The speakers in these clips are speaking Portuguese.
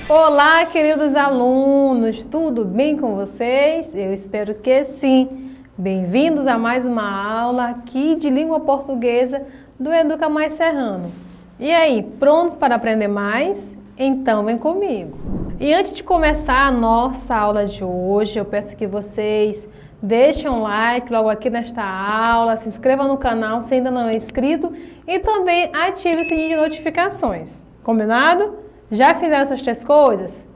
Olá, queridos alunos, tudo bem com vocês? Eu espero que sim. Bem-vindos a mais uma aula aqui de língua portuguesa do Educa Mais Serrano. E aí, prontos para aprender mais? Então vem comigo. E antes de começar a nossa aula de hoje, eu peço que vocês deixem um like logo aqui nesta aula, se inscreva no canal se ainda não é inscrito e também ative o sininho de notificações. Combinado? Já fizeram essas três coisas?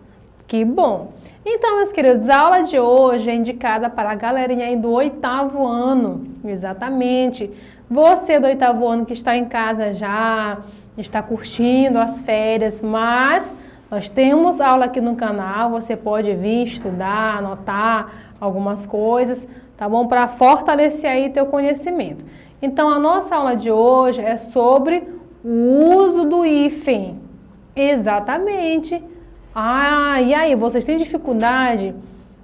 Que bom! Então, meus queridos, a aula de hoje é indicada para a galerinha aí do 8º ano. Exatamente. Você do 8º ano que está em casa já, está curtindo as férias, mas nós temos aula aqui no canal, você pode vir estudar, anotar algumas coisas, tá bom? Para fortalecer aí teu conhecimento. Então, a nossa aula de hoje é sobre o uso do hífen. Exatamente. Ah, e aí, vocês têm dificuldade?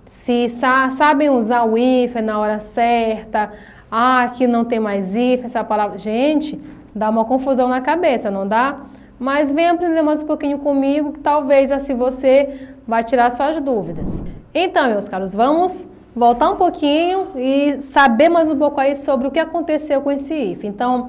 Se sabem usar o hífen na hora certa? Ah, aqui não tem mais hífen, essa palavra. Gente, dá uma confusão na cabeça, não dá? Mas vem aprender mais um pouquinho comigo, que talvez assim você vai tirar suas dúvidas. Então, meus caros, vamos voltar um pouquinho e saber mais um pouco aí sobre o que aconteceu com esse hífen. Então,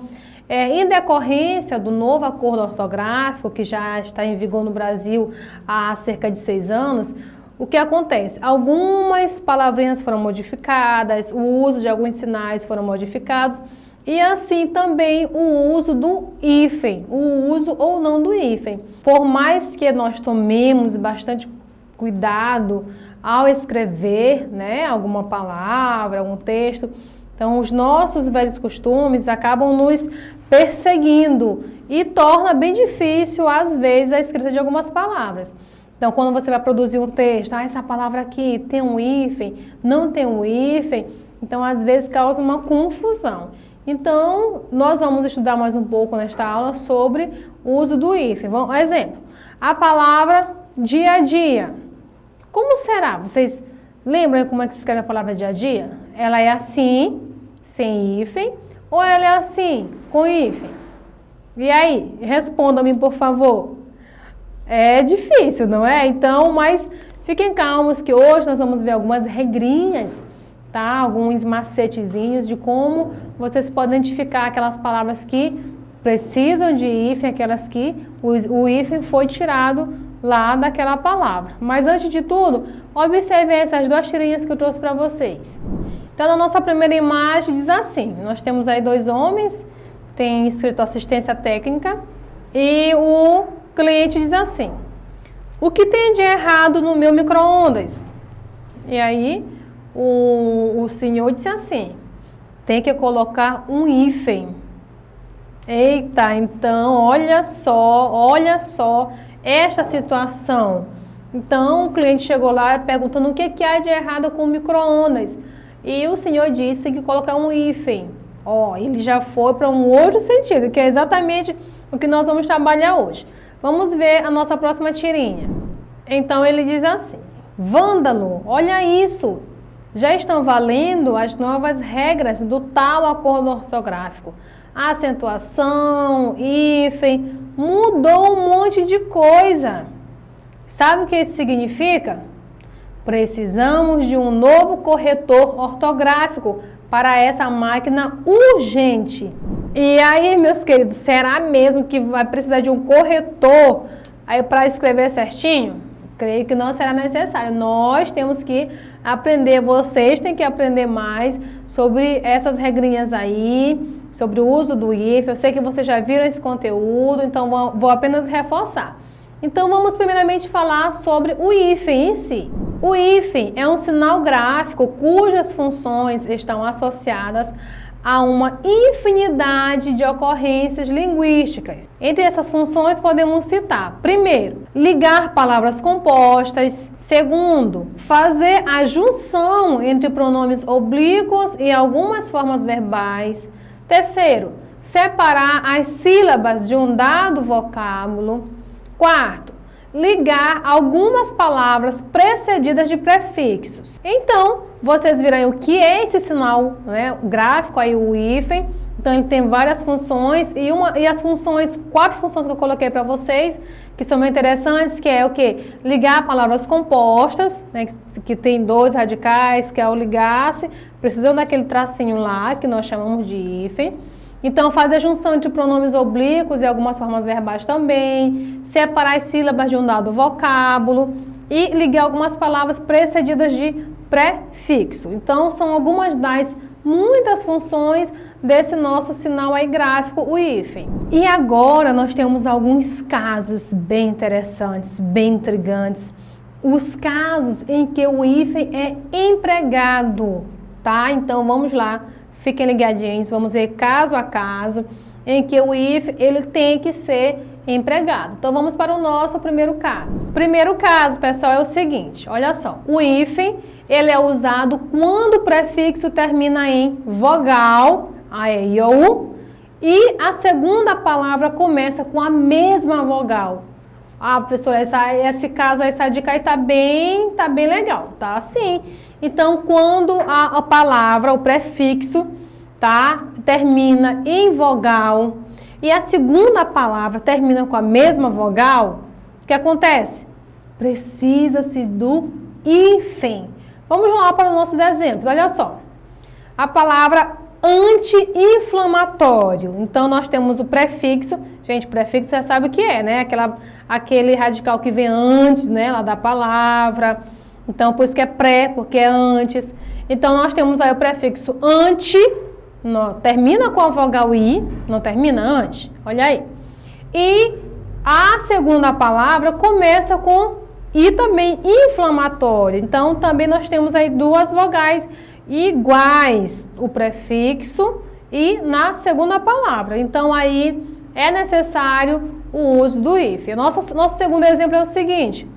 em decorrência do novo acordo ortográfico, que já está em vigor no Brasil há cerca de 6 anos, o que acontece? Algumas palavrinhas foram modificadas, o uso de alguns sinais foram modificados, e assim também o uso do hífen, o uso ou não do hífen. Por mais que nós tomemos bastante cuidado ao escrever, né, alguma palavra, algum texto, então os nossos velhos costumes acabam nos perseguindo e torna bem difícil, às vezes, a escrita de algumas palavras. Então, quando você vai produzir um texto, essa palavra aqui tem um hífen, não tem um hífen, então às vezes causa uma confusão. Então, nós vamos estudar mais um pouco nesta aula sobre o uso do hífen. Exemplo, a palavra dia a dia. Como será? Vocês lembram como é que se escreve a palavra dia a dia? Ela é assim, sem hífen, ou ela é assim, com hífen? E aí, responda-me, por favor. É difícil, não é? Então, mas fiquem calmos que hoje nós vamos ver algumas regrinhas, tá? Alguns macetezinhos de como vocês podem identificar aquelas palavras que precisam de hífen, aquelas que o hífen foi tirado lá daquela palavra. Mas antes de tudo, observem essas duas tirinhas que eu trouxe para vocês. Então, na nossa primeira imagem diz assim, nós temos aí 2 homens, tem escrito assistência técnica, e o cliente diz assim, o que tem de errado no meu micro-ondas? E aí, o senhor disse assim, tem que colocar um hífen. Eita, então, olha só esta situação. Então, o cliente chegou lá perguntando o que há de errado com o micro-ondas. E o senhor disse que tem que colocar um hífen. Ó, ele já foi para um outro sentido, que é exatamente o que nós vamos trabalhar hoje. Vamos ver a nossa próxima tirinha. Então, ele diz assim, vândalo, olha isso. Já estão valendo as novas regras do tal acordo ortográfico. A acentuação, hífen, mudou um monte de coisa. Sabe o que isso significa? Precisamos de um novo corretor ortográfico para essa máquina urgente. E aí, meus queridos, será mesmo que vai precisar de um corretor aí para escrever certinho? Creio que não será necessário. Nós temos que aprender, vocês têm que aprender mais sobre essas regrinhas aí, sobre o uso do hífen. Eu sei que vocês já viram esse conteúdo, então vou apenas reforçar. Então, vamos primeiramente falar sobre o hífen em si. O hífen é um sinal gráfico cujas funções estão associadas a uma infinidade de ocorrências linguísticas. Entre essas funções podemos citar, primeiro, ligar palavras compostas. Segundo, fazer a junção entre pronomes oblíquos e algumas formas verbais. Terceiro, separar as sílabas de um dado vocábulo. Quarto, ligar algumas palavras precedidas de prefixos. Então, vocês viram aí o que é esse sinal, né, gráfico, aí o hífen. Então, ele tem várias funções e as funções, 4 funções que eu coloquei para vocês, que são bem interessantes, que é o quê? Ligar palavras compostas, né, que tem 2 radicais, que é o ligar-se, precisando daquele tracinho lá, que nós chamamos de hífen. Então, fazer junção de pronomes oblíquos e algumas formas verbais também, separar as sílabas de um dado vocábulo e ligar algumas palavras precedidas de prefixo. Então, são algumas das muitas funções desse nosso sinal aí gráfico, o hífen. E agora nós temos alguns casos bem interessantes, bem intrigantes. Os casos em que o hífen é empregado, tá? Então, vamos lá, fiquem ligadinhos, vamos ver caso a caso em que o hífen ele tem que ser empregado. Então, vamos para o nosso primeiro caso. Primeiro caso, pessoal, é o seguinte, olha só, o hífen ele é usado quando o prefixo termina em vogal, a, e, ou, e a segunda palavra começa com a mesma vogal. Ah, professora, esse caso aí, essa dica aí tá bem legal, tá? Sim. Então, quando a palavra, o prefixo, tá, termina em vogal e a segunda palavra termina com a mesma vogal, o que acontece? Precisa-se do hífen. Vamos lá para os nossos exemplos, olha só. A palavra anti-inflamatório. Então, nós temos o prefixo. Gente, prefixo você já sabe o que é, né? Aquele radical que vem antes, né, lá da palavra. Então, por isso que é pré, porque é antes. Então, nós temos aí o prefixo anti, termina com a vogal I, não termina antes, olha aí. E a segunda palavra começa com I também, inflamatório. Então, também nós temos aí 2 vogais iguais, o prefixo e na segunda palavra. Então, aí é necessário o uso do hífen. Nosso segundo exemplo é o seguinte,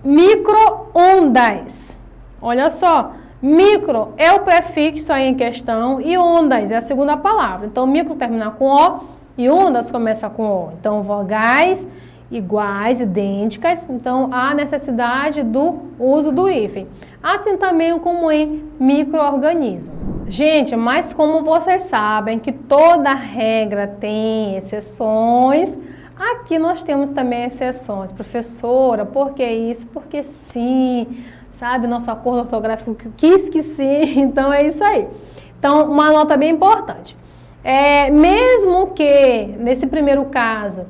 micro-ondas. Olha só, micro é o prefixo aí em questão e ondas é a segunda palavra. Então, micro termina com O e ondas começa com O. Então, vogais iguais, idênticas, então há necessidade do uso do hífen. Assim também como em micro-organismo. Gente, mas como vocês sabem que toda regra tem exceções, aqui nós temos também exceções. Professora, por que isso? Porque sim, sabe, nosso acordo ortográfico quis que sim, então é isso aí. Então, uma nota bem importante. Mesmo que, nesse primeiro caso,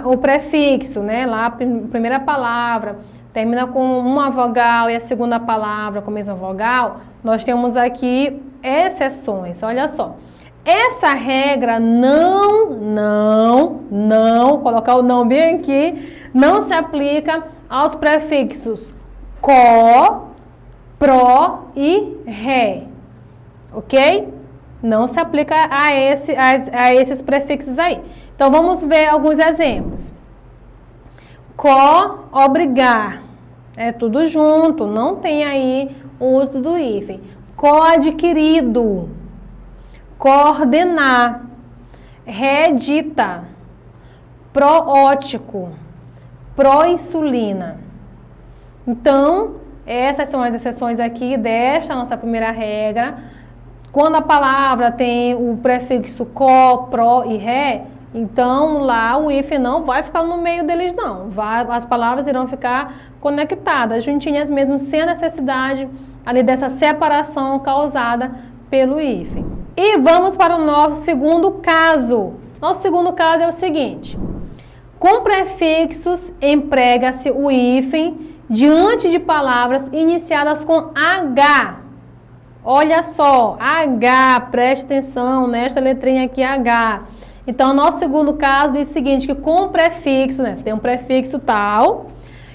o prefixo, né, lá a primeira palavra termina com uma vogal e a segunda palavra com a mesma vogal, nós temos aqui exceções, olha só. Essa regra colocar o não bem aqui, não se aplica aos prefixos có, pró e ré, ok? Não se aplica a esses prefixos aí. Então, vamos ver alguns exemplos. Có, obrigar. É tudo junto, não tem aí o uso do hífen. Coadquirido. Coordenar. Redita. Proótico. Proinsulina. Então, essas são as exceções aqui desta nossa primeira regra. Quando a palavra tem o prefixo có, pró e ré, então lá o hífen não vai ficar no meio deles não. As palavras irão ficar conectadas, juntinhas mesmo, sem a necessidade ali dessa separação causada pelo hífen. E vamos para o nosso segundo caso. Nosso segundo caso é o seguinte. Com prefixos emprega-se o hífen diante de palavras iniciadas com H. Olha só, H, preste atenção nesta letrinha aqui, H. Então, nosso segundo caso diz o seguinte, que com o prefixo, né, tem um prefixo tal,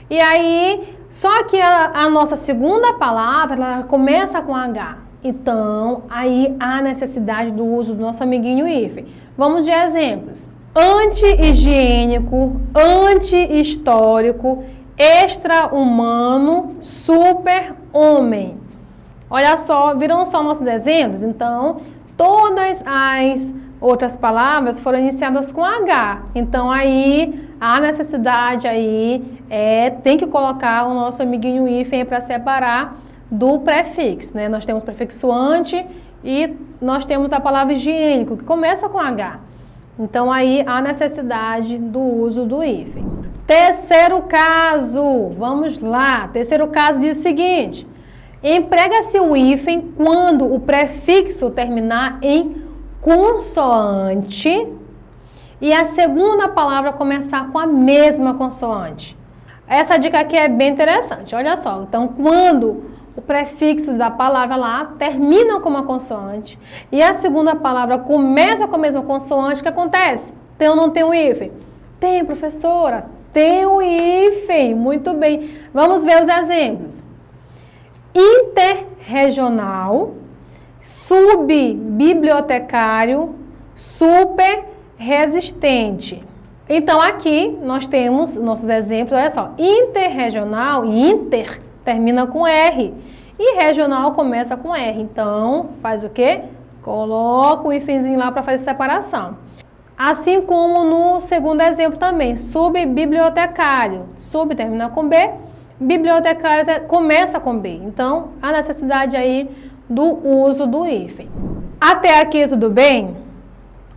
e aí, só que a nossa segunda palavra, ela começa com H. Então, aí há necessidade do uso do nosso amiguinho hífen. Vamos de exemplos. Anti-higiênico, anti-histórico, extra-humano, super-homem. Olha só, viram só nossos exemplos? Então, todas as outras palavras foram iniciadas com H. Então, aí, a necessidade aí tem que colocar o nosso amiguinho hífen para separar do prefixo, né? Nós temos prefixo anti e nós temos a palavra higiênico, que começa com H. Então, aí há necessidade do uso do hífen. Terceiro caso, vamos lá. Terceiro caso diz o seguinte: emprega-se o hífen quando o prefixo terminar em consoante e a segunda palavra começar com a mesma consoante. Essa dica aqui é bem interessante, olha só. Então, quando o prefixo da palavra lá termina com uma consoante e a segunda palavra começa com a mesma consoante, o que acontece? Tem ou não tem o hífen? Tem, professora, tem o hífen. Muito bem. Vamos ver os exemplos. Interregional, subbibliotecário, super resistente. Então, aqui nós temos nossos exemplos, olha só, interregional, inter termina com R e regional começa com R. Então, faz o quê? Coloca o hífenzinho lá para fazer separação. Assim como no segundo exemplo também, subbibliotecário, sub termina com B, bibliotecário começa com B. Então, a necessidade aí do uso do hífen. Até aqui tudo bem?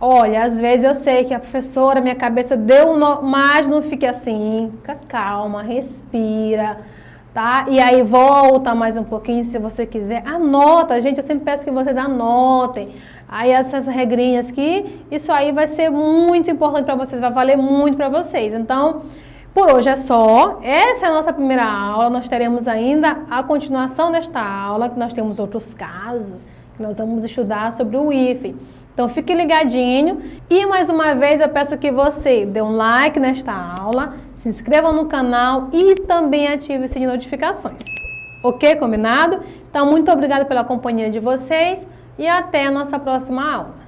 Olha, às vezes eu sei que a professora, minha cabeça deu um nó, mas não fique assim, fica calma, respira, tá? E aí volta mais um pouquinho se você quiser, anota, gente, eu sempre peço que vocês anotem, aí essas regrinhas aqui, isso aí vai ser muito importante para vocês, vai valer muito para vocês. Então, por hoje é só, essa é a nossa primeira aula, nós teremos ainda a continuação desta aula, que nós temos outros casos, que nós vamos estudar sobre o hífen. Então, fique ligadinho e, mais uma vez, eu peço que você dê um like nesta aula, se inscreva no canal e também ative o sininho de notificações. Ok? Combinado? Então, muito obrigada pela companhia de vocês e até a nossa próxima aula.